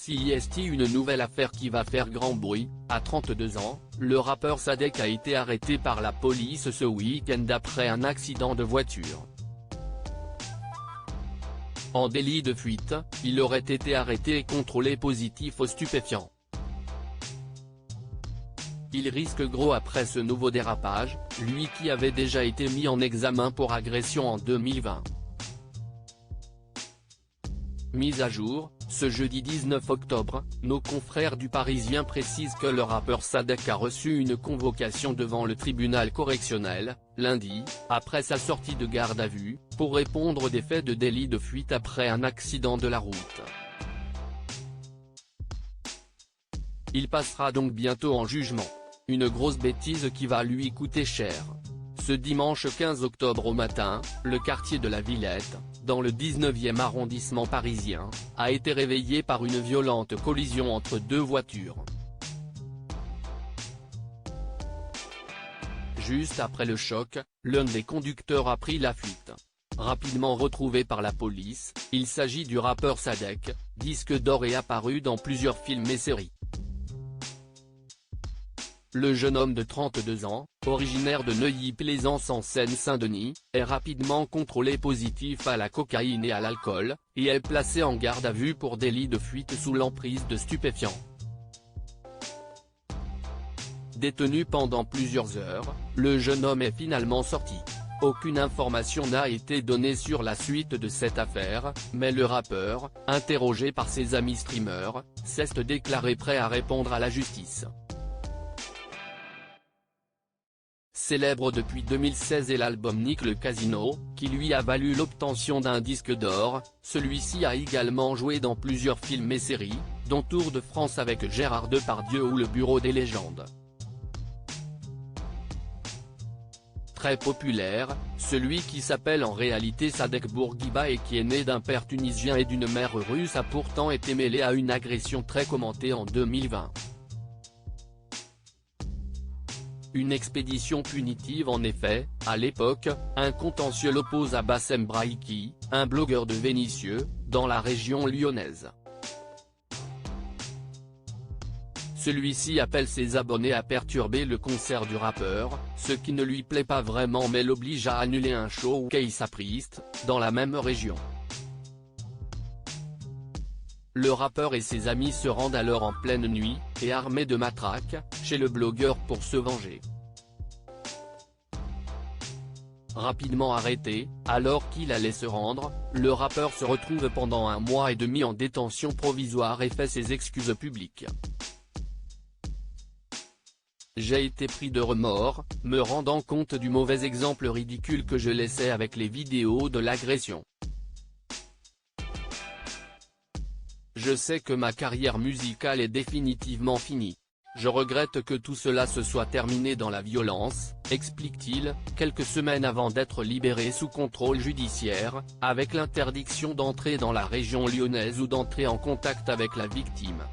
CIST, une nouvelle affaire qui va faire grand bruit. À 32 ans, le rappeur Sadek a été arrêté par la police ce week-end après un accident de voiture. En délit de fuite, il aurait été arrêté et contrôlé positif aux stupéfiants. Il risque gros après ce nouveau dérapage, lui qui avait déjà été mis en examen pour agression en 2020. Mise à jour, ce jeudi 19 octobre, nos confrères du Parisien précisent que le rappeur Sadek a reçu une convocation devant le tribunal correctionnel, lundi, après sa sortie de garde à vue, pour répondre des faits de délit de fuite après un accident de la route. Il passera donc bientôt en jugement. Une grosse bêtise qui va lui coûter cher. Ce dimanche 15 octobre au matin, le quartier de la Villette, dans le 19e arrondissement parisien, a été réveillé par une violente collision entre deux voitures. Juste après le choc, l'un des conducteurs a pris la fuite. Rapidement retrouvé par la police, il s'agit du rappeur Sadek, disque d'or et apparu dans plusieurs films et séries. Le jeune homme de 32 ans, originaire de Neuilly-Plaisance en Seine-Saint-Denis, est rapidement contrôlé positif à la cocaïne et à l'alcool, et est placé en garde à vue pour délit de fuite sous l'emprise de stupéfiants. Détenu pendant plusieurs heures, le jeune homme est finalement sorti. Aucune information n'a été donnée sur la suite de cette affaire, mais le rappeur, interrogé par ses amis streamers, s'est déclaré prêt à répondre à la justice. Célèbre depuis 2016 et l'album Nick le Casino, qui lui a valu l'obtention d'un disque d'or, celui-ci a également joué dans plusieurs films et séries, dont Tour de France avec Gérard Depardieu ou Le Bureau des légendes. Très populaire, celui qui s'appelle en réalité Sadek Bourguiba et qui est né d'un père tunisien et d'une mère russe a pourtant été mêlé à une agression très commentée en 2020. Une expédition punitive en effet, à l'époque, un contentieux l'oppose à Bassem Braïki, un blogueur de Vénissieux, dans la région lyonnaise. Celui-ci appelle ses abonnés à perturber le concert du rappeur, ce qui ne lui plaît pas vraiment mais l'oblige à annuler un show au Keïsa Priest, dans la même région. Le rappeur et ses amis se rendent alors en pleine nuit, et armés de matraques, chez le blogueur pour se venger. Rapidement arrêté, alors qu'il allait se rendre, le rappeur se retrouve pendant 1 mois et demi en détention provisoire et fait ses excuses publiques. J'ai été pris de remords, me rendant compte du mauvais exemple ridicule que je laissais avec les vidéos de l'agression. Je sais que ma carrière musicale est définitivement finie. Je regrette que tout cela se soit terminé dans la violence, explique-t-il, quelques semaines avant d'être libéré sous contrôle judiciaire, avec l'interdiction d'entrer dans la région lyonnaise ou d'entrer en contact avec la victime.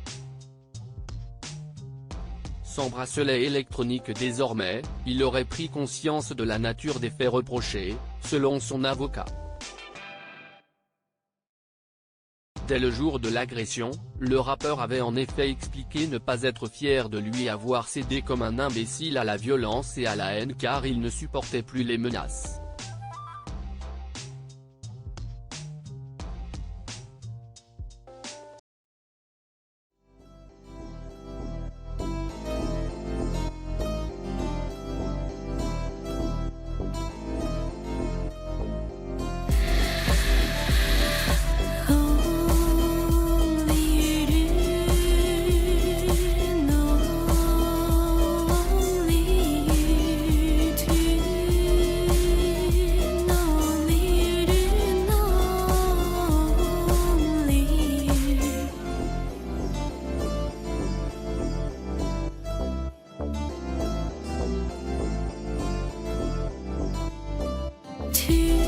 Sans bracelet électronique désormais, il aurait pris conscience de la nature des faits reprochés, selon son avocat. Dès le jour de l'agression, le rappeur avait en effet expliqué ne pas être fier de lui avoir cédé comme un imbécile à la violence et à la haine car il ne supportait plus les menaces. To